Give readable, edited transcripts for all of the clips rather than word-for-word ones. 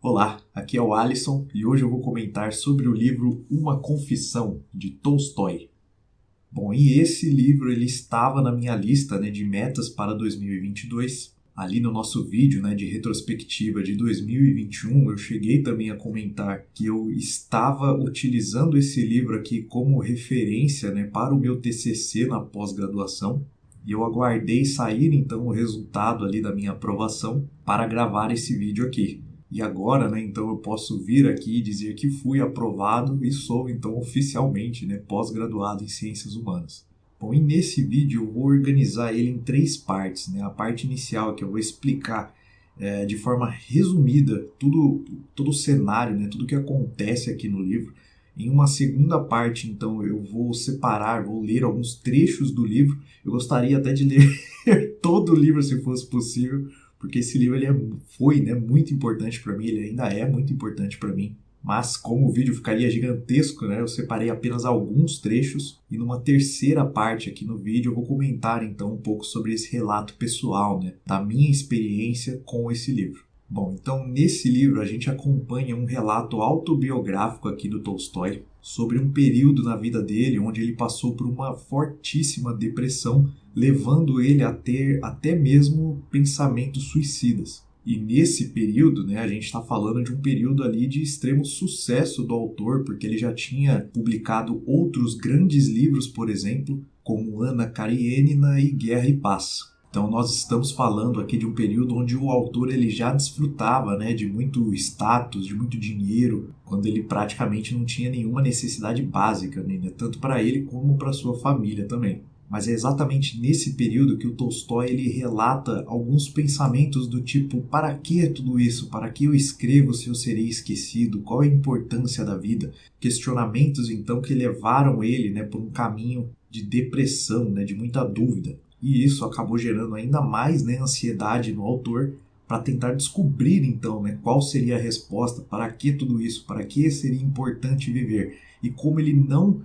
Olá, aqui é o Alisson e hoje eu vou comentar sobre o livro Uma Confissão, de Tolstói. Bom, e esse livro ele estava na minha lista, de metas para 2022. Ali no nosso vídeo, de retrospectiva de 2021, eu cheguei também a comentar que eu estava utilizando esse livro aqui como referência, para o meu TCC na pós-graduação. E eu aguardei sair então o resultado ali da minha aprovação para gravar esse vídeo aqui. E agora, então eu posso vir aqui e dizer que fui aprovado e sou então oficialmente, pós-graduado em Ciências Humanas. Bom, e nesse vídeo eu vou organizar ele em 3 partes, A parte inicial que eu vou explicar de forma resumida todo o cenário, tudo que acontece aqui no livro. Em uma segunda parte, então, eu vou vou ler alguns trechos do livro. Eu gostaria até de ler todo o livro, se fosse possível, porque esse livro foi muito importante para mim, ele ainda é muito importante para mim. Mas como o vídeo ficaria gigantesco, eu separei apenas alguns trechos e numa terceira parte aqui no vídeo eu vou comentar então um pouco sobre esse relato pessoal, da minha experiência com esse livro. Bom, então nesse livro a gente acompanha um relato autobiográfico aqui do Tolstói sobre um período na vida dele onde ele passou por uma fortíssima depressão, levando ele a ter até mesmo pensamentos suicidas. E nesse período, a gente está falando de um período ali de extremo sucesso do autor, porque ele já tinha publicado outros grandes livros, por exemplo, como Ana Karenina e Guerra e Paz. Então nós estamos falando aqui de um período onde o autor ele já desfrutava de muito status, de muito dinheiro, quando ele praticamente não tinha nenhuma necessidade básica, tanto para ele como para sua família também. Mas é exatamente nesse período que o Tolstói ele relata alguns pensamentos do tipo: para que tudo isso? Para que eu escrevo se eu serei esquecido? Qual é a importância da vida? Questionamentos então que levaram ele por um caminho de depressão, de muita dúvida. E isso acabou gerando ainda mais ansiedade no autor para tentar descobrir então qual seria a resposta, para que tudo isso, para que seria importante viver. E como ele não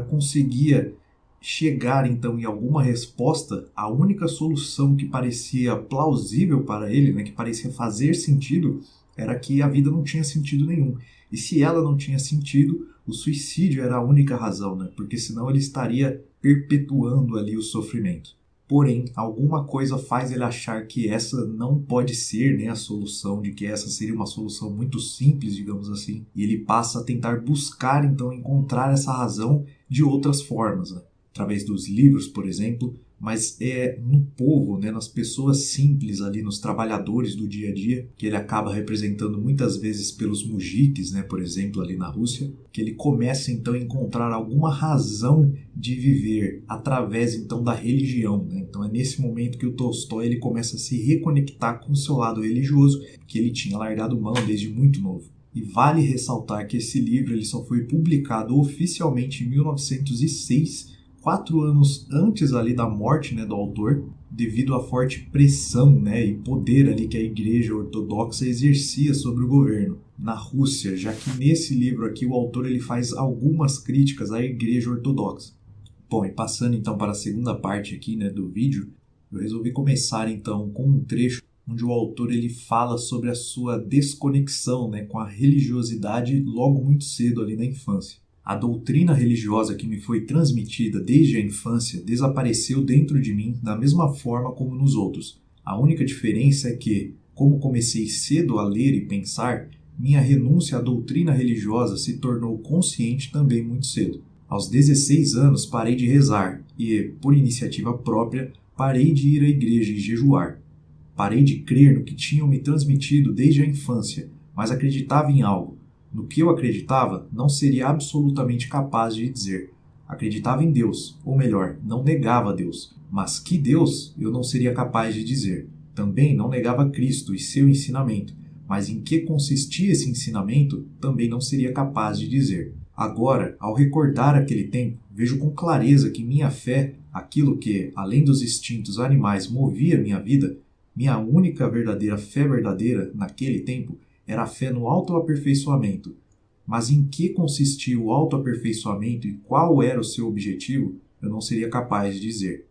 conseguia chegar então em alguma resposta, a única solução que parecia plausível para ele, que parecia fazer sentido, era que a vida não tinha sentido nenhum. E se ela não tinha sentido, o suicídio era a única razão, porque senão ele estaria perpetuando ali o sofrimento. Porém, alguma coisa faz ele achar que essa não pode ser a solução, de que essa seria uma solução muito simples, digamos assim. E ele passa a tentar buscar, então, encontrar essa razão de outras formas, através dos livros, por exemplo, mas é no povo, nas pessoas simples ali, nos trabalhadores do dia a dia, que ele acaba representando muitas vezes pelos mujiques, por exemplo, ali na Rússia, que ele começa então a encontrar alguma razão de viver através então da religião. Então é nesse momento que o Tolstói ele começa a se reconectar com o seu lado religioso, que ele tinha largado mão desde muito novo. E vale ressaltar que esse livro ele só foi publicado oficialmente em 1906, 4 anos antes ali da morte do autor, devido à forte pressão e poder ali que a Igreja Ortodoxa exercia sobre o governo na Rússia, já que nesse livro aqui o autor ele faz algumas críticas à Igreja Ortodoxa. Bom, e passando então para a segunda parte aqui do vídeo, eu resolvi começar então com um trecho onde o autor ele fala sobre a sua desconexão com a religiosidade logo muito cedo ali na infância. A doutrina religiosa que me foi transmitida desde a infância desapareceu dentro de mim da mesma forma como nos outros. A única diferença é que, como comecei cedo a ler e pensar, minha renúncia à doutrina religiosa se tornou consciente também muito cedo. Aos 16 anos parei de rezar e, por iniciativa própria, parei de ir à igreja e jejuar. Parei de crer no que tinham me transmitido desde a infância, mas acreditava em algo. No que eu acreditava, não seria absolutamente capaz de dizer. Acreditava em Deus, ou melhor, não negava Deus. Mas que Deus eu não seria capaz de dizer. Também não negava Cristo e seu ensinamento, mas em que consistia esse ensinamento também não seria capaz de dizer. Agora, ao recordar aquele tempo, vejo com clareza que minha fé, aquilo que, além dos instintos animais, movia minha vida, minha única verdadeira fé verdadeira naquele tempo, era a fé no autoaperfeiçoamento. Mas em que consistia o autoaperfeiçoamento e qual era o seu objetivo, eu não seria capaz de dizer.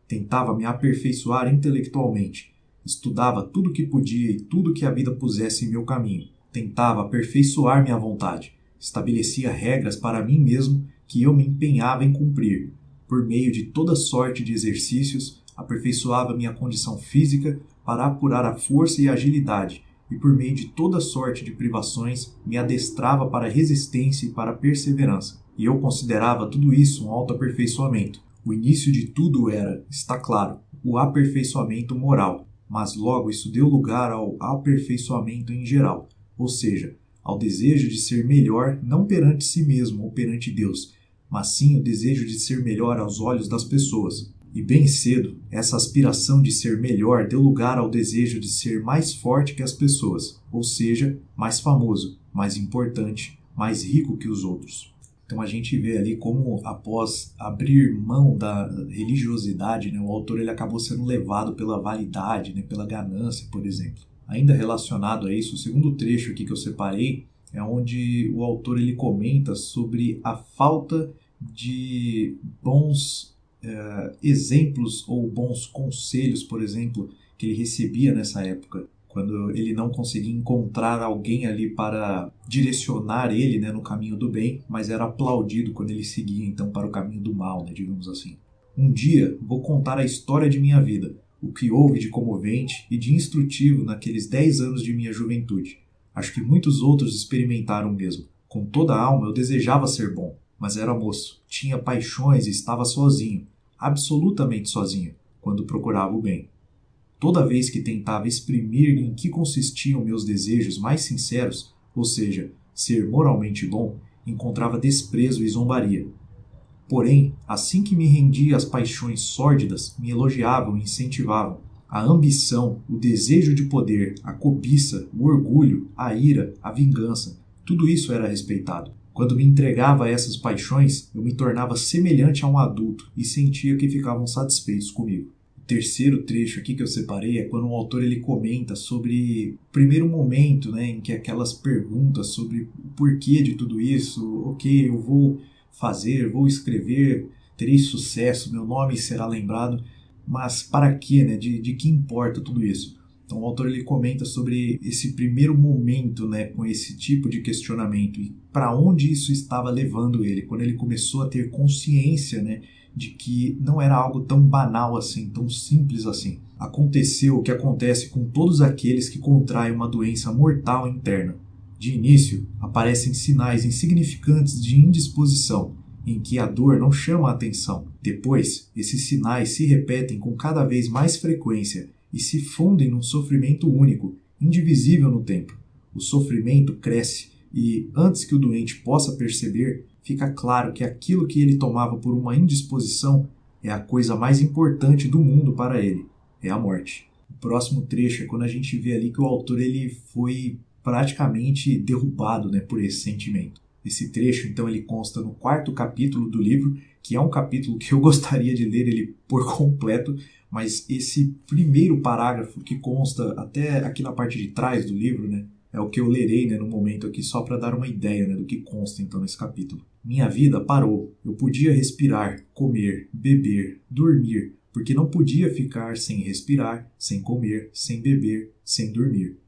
Tentava me aperfeiçoar intelectualmente. Estudava tudo o que podia e tudo que a vida pusesse em meu caminho. tentava aperfeiçoar minha vontade, estabelecia regras para mim mesmo que eu me empenhava em cumprir. Por meio de toda sorte de exercícios, aperfeiçoava minha condição física para apurar a força e a agilidade, e por meio de toda sorte de privações, me adestrava para a resistência e para a perseverança. E eu considerava tudo isso um autoaperfeiçoamento. O início de tudo era, está claro, o aperfeiçoamento moral, mas logo isso deu lugar ao aperfeiçoamento em geral, ou seja, ao desejo de ser melhor não perante si mesmo ou perante Deus, mas sim o desejo de ser melhor aos olhos das pessoas. E bem cedo, essa aspiração de ser melhor deu lugar ao desejo de ser mais forte que as pessoas, ou seja, mais famoso, mais importante, mais rico que os outros. Então a gente vê ali como, após abrir mão da religiosidade, o autor ele acabou sendo levado pela vaidade, pela ganância, por exemplo. Ainda relacionado a isso, o segundo trecho aqui que eu separei é onde o autor ele comenta sobre a falta de bons exemplos ou bons conselhos, por exemplo, que ele recebia nessa época, quando ele não conseguia encontrar alguém ali para direcionar ele no caminho do bem, mas era aplaudido quando ele seguia então para o caminho do mal, digamos assim. Um dia vou contar a história de minha vida, o que houve de comovente e de instrutivo naqueles 10 anos de minha juventude. Acho que muitos outros experimentaram o mesmo. Com toda a alma eu desejava ser bom, mas era moço, tinha paixões e estava sozinho, absolutamente sozinho, quando procurava o bem. Toda vez que tentava exprimir em que consistiam meus desejos mais sinceros, ou seja, ser moralmente bom, encontrava desprezo e zombaria. Porém, assim que me rendia às paixões sórdidas, me elogiavam e incentivavam. A ambição, o desejo de poder, a cobiça, o orgulho, a ira, a vingança, tudo isso era respeitado. Quando me entregava a essas paixões, eu me tornava semelhante a um adulto e sentia que ficavam satisfeitos comigo. O terceiro trecho aqui que eu separei é quando o autor ele comenta sobre o primeiro momento em que aquelas perguntas sobre o porquê de tudo isso, ok, eu vou fazer, vou escrever, terei sucesso, meu nome será lembrado, mas para quê, de que importa tudo isso? Então o autor ele comenta sobre esse primeiro momento com esse tipo de questionamento e para onde isso estava levando ele, quando ele começou a ter consciência de que não era algo tão banal assim, tão simples assim. Aconteceu o que acontece com todos aqueles que contraem uma doença mortal interna. De início, aparecem sinais insignificantes de indisposição, em que a dor não chama a atenção. Depois, esses sinais se repetem com cada vez mais frequência e se fundem num sofrimento único, indivisível no tempo. O sofrimento cresce e, antes que o doente possa perceber, fica claro que aquilo que ele tomava por uma indisposição é a coisa mais importante do mundo para ele, é a morte. O próximo trecho é quando a gente vê ali que o autor ele foi praticamente derrubado por esse sentimento. Esse trecho, então, ele consta no 4º capítulo do livro, que é um capítulo que eu gostaria de ler ele por completo, mas esse primeiro parágrafo que consta até aqui na parte de trás do livro, é o que eu lerei no momento aqui só para dar uma ideia do que consta então nesse capítulo. Minha vida parou. Eu podia respirar, comer, beber, dormir, porque não podia ficar sem respirar, sem comer, sem beber, sem dormir.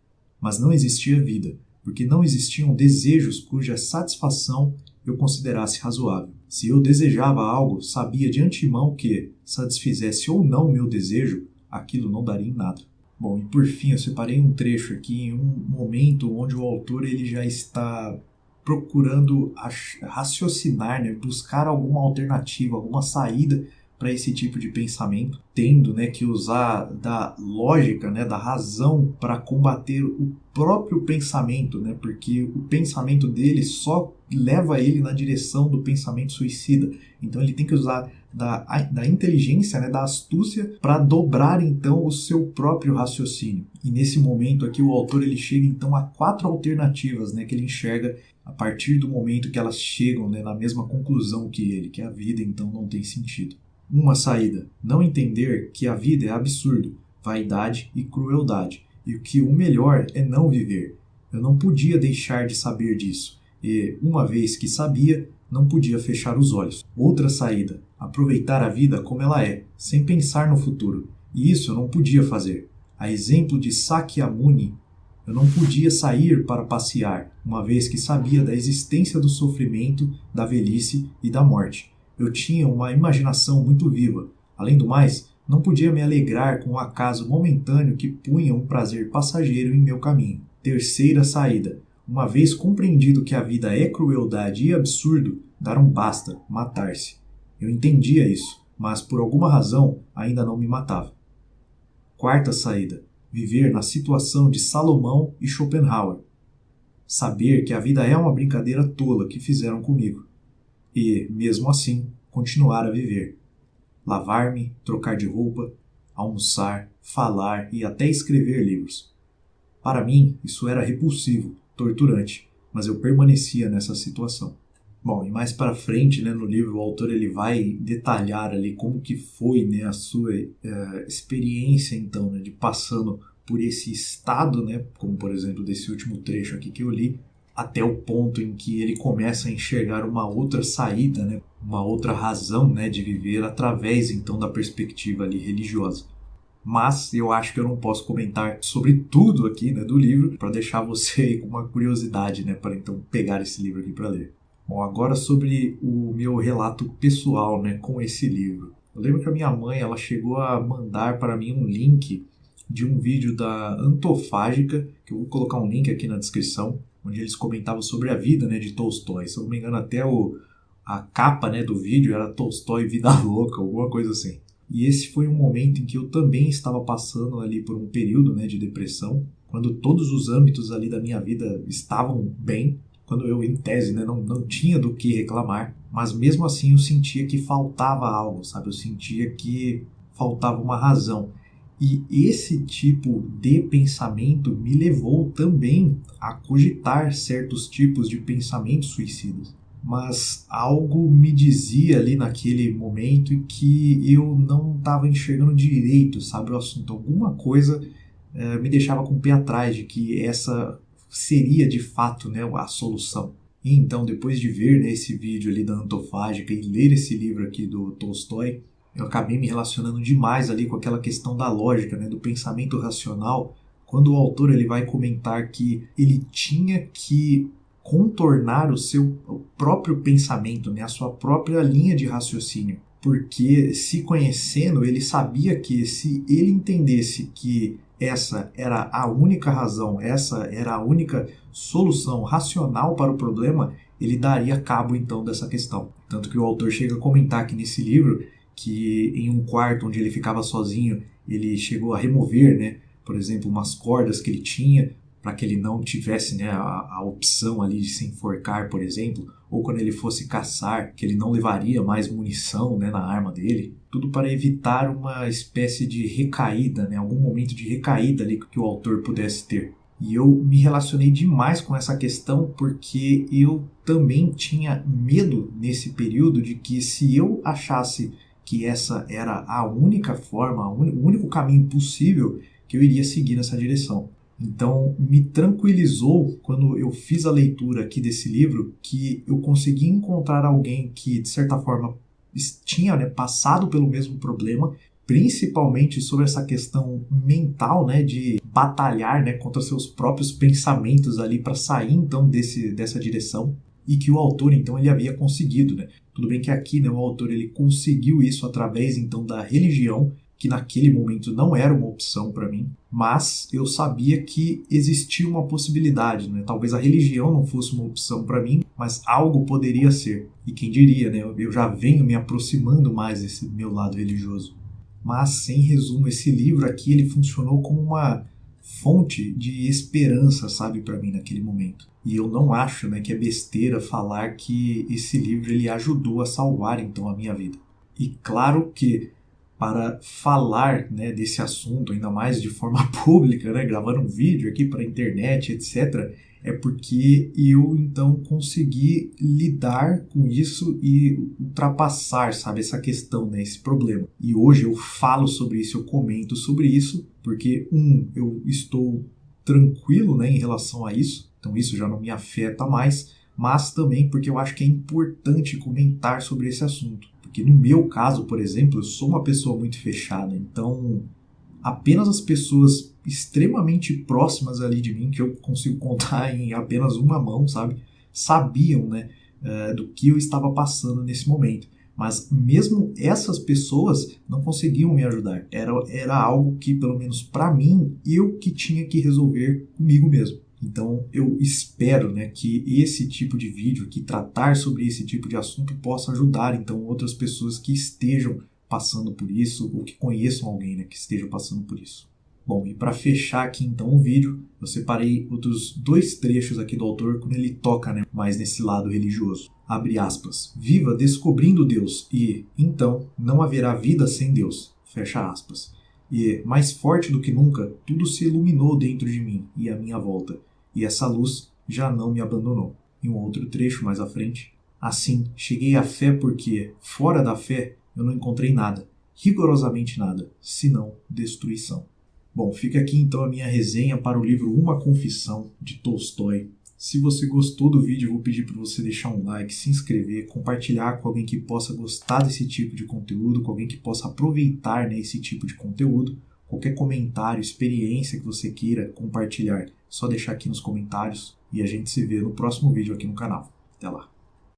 Mas não existia vida, porque não existiam desejos cuja satisfação eu considerasse razoável. Se eu desejava algo, sabia de antemão que, satisfizesse ou não o meu desejo, aquilo não daria em nada. Bom, e por fim, eu separei um trecho aqui, em um momento onde o autor ele já está procurando raciocinar, buscar alguma alternativa, alguma saída para esse tipo de pensamento, tendo que usar da lógica, da razão para combater o próprio pensamento, porque o pensamento dele só leva ele na direção do pensamento suicida. Então ele tem que usar da inteligência, da astúcia, para dobrar então o seu próprio raciocínio. E nesse momento aqui o autor ele chega então a 4 alternativas que ele enxerga a partir do momento que elas chegam na mesma conclusão que ele, que a vida então não tem sentido. Uma saída: não entender que a vida é absurdo, vaidade e crueldade, e que o melhor é não viver. Eu não podia deixar de saber disso, e, uma vez que sabia, não podia fechar os olhos. Outra saída: aproveitar a vida como ela é, sem pensar no futuro, e isso eu não podia fazer. A exemplo de Sakyamuni, Eu não podia sair para passear, uma vez que sabia da existência do sofrimento, da velhice e da morte. Eu tinha uma imaginação muito viva. Além do mais, não podia me alegrar com o acaso momentâneo que punha um prazer passageiro em meu caminho. Terceira saída. Uma vez compreendido que a vida é crueldade e absurdo, dar um basta, matar-se. Eu entendia isso, mas por alguma razão ainda não me matava. Quarta saída. Viver na situação de Salomão e Schopenhauer. Saber que a vida é uma brincadeira tola que fizeram comigo. E, mesmo assim, continuar a viver. Lavar-me, trocar de roupa, almoçar, falar e até escrever livros. Para mim, isso era repulsivo, torturante, mas eu permanecia nessa situação. Bom, e mais para frente, né, no livro, o autor ele vai detalhar ali como que foi, né, a sua experiência, então, né, de passando por esse estado, né, como por exemplo desse último trecho aqui que eu li, até o ponto em que ele começa a enxergar uma outra saída, né, uma outra razão, né, de viver através então da perspectiva ali religiosa. Mas eu acho que eu não posso comentar sobre tudo aqui, né, do livro, para deixar você aí com uma curiosidade, né, para então pegar esse livro aqui para ler. Bom, agora sobre o meu relato pessoal, né, com esse livro. Eu lembro que a minha mãe ela chegou a mandar para mim um link de um vídeo da Antofágica, que eu vou colocar um link aqui na descrição, onde eles comentavam sobre a vida, né, de Tolstói. Se eu não me engano, até a capa, né, do vídeo era Tolstói Vida Louca, alguma coisa assim. E esse foi um momento em que eu também estava passando ali por um período, né, de depressão, quando todos os âmbitos ali da minha vida estavam bem, quando eu, em tese, né, não tinha do que reclamar, mas mesmo assim eu sentia que faltava algo, sabe? Eu sentia que faltava uma razão. E esse tipo de pensamento me levou também a cogitar certos tipos de pensamentos suicidas. Mas algo me dizia ali naquele momento que eu não estava enxergando direito, sabe, o assunto. Alguma coisa me deixava com o pé atrás de que essa seria de fato, né, a solução. E então, depois de ver, né, esse vídeo ali da Antofágica e ler esse livro aqui do Tolstói, eu acabei me relacionando demais ali com aquela questão da lógica, né, do pensamento racional, quando o autor ele vai comentar que ele tinha que contornar o seu próprio pensamento, né, a sua própria linha de raciocínio. Porque, se conhecendo, ele sabia que se ele entendesse que essa era a única razão, essa era a única solução racional para o problema, ele daria cabo então dessa questão. Tanto que o autor chega a comentar aqui nesse livro que em um quarto onde ele ficava sozinho, ele chegou a remover, né, por exemplo, umas cordas que ele tinha para que ele não tivesse, né, a opção ali de se enforcar, por exemplo, ou quando ele fosse caçar, que ele não levaria mais munição, né, na arma dele, tudo para evitar uma espécie de recaída, né, algum momento de recaída ali que o autor pudesse ter. E eu me relacionei demais com essa questão porque eu também tinha medo nesse período de que se eu achasse que essa era a única forma, o único caminho possível, que eu iria seguir nessa direção. Então, me tranquilizou quando eu fiz a leitura aqui desse livro que eu consegui encontrar alguém que, de certa forma, tinha, né, passado pelo mesmo problema, principalmente sobre essa questão mental, né, de batalhar, né, contra seus próprios pensamentos ali para sair, então, dessa direção, e que o autor, então, ele havia conseguido, né. Tudo bem que aqui, né, o autor ele conseguiu isso através, então, da religião, que naquele momento não era uma opção para mim, mas eu sabia que existia uma possibilidade, né? Talvez a religião não fosse uma opção para mim, mas algo poderia ser. E quem diria, né? Eu já venho me aproximando mais desse meu lado religioso. Mas, em resumo, esse livro aqui ele funcionou como uma fonte de esperança, sabe, para mim naquele momento. E eu não acho, né, que é besteira falar que esse livro ele ajudou a salvar então a minha vida. E claro que para falar, né, desse assunto, ainda mais de forma pública, né, gravando um vídeo aqui para a internet, etc., é porque eu, então, consegui lidar com isso e ultrapassar, sabe, essa questão, né, esse problema. E hoje eu falo sobre isso, eu comento sobre isso, porque, eu estou tranquilo, né, em relação a isso, então isso já não me afeta mais, mas também porque eu acho que é importante comentar sobre esse assunto. Porque no meu caso, por exemplo, eu sou uma pessoa muito fechada, então apenas as pessoas extremamente próximas ali de mim, que eu consigo contar em apenas uma mão, sabe, sabiam, né, do que eu estava passando nesse momento. Mas mesmo essas pessoas não conseguiam me ajudar. Era algo que, pelo menos para mim, eu que tinha que resolver comigo mesmo. Então eu espero, né, que esse tipo de vídeo, que tratar sobre esse tipo de assunto, possa ajudar então outras pessoas que estejam passando por isso ou que conheçam alguém, né, que esteja passando por isso. Bom, e para fechar aqui então o vídeo, eu separei outros 2 trechos aqui do autor quando ele toca, né, mais nesse lado religioso. Abre aspas. Viva descobrindo Deus e, então, não haverá vida sem Deus. Fecha aspas. E, mais forte do que nunca, tudo se iluminou dentro de mim e à minha volta, e essa luz já não me abandonou. Em um outro trecho mais à frente. Assim, cheguei à fé porque, fora da fé, eu não encontrei nada, rigorosamente nada, senão destruição. Bom, fica aqui então a minha resenha para o livro Uma Confissão, de Tolstói. Se você gostou do vídeo, eu vou pedir para você deixar um like, se inscrever, compartilhar com alguém que possa gostar desse tipo de conteúdo, com alguém que possa aproveitar, né, esse tipo de conteúdo. Qualquer comentário, experiência que você queira compartilhar, só deixar aqui nos comentários e a gente se vê no próximo vídeo aqui no canal. Até lá!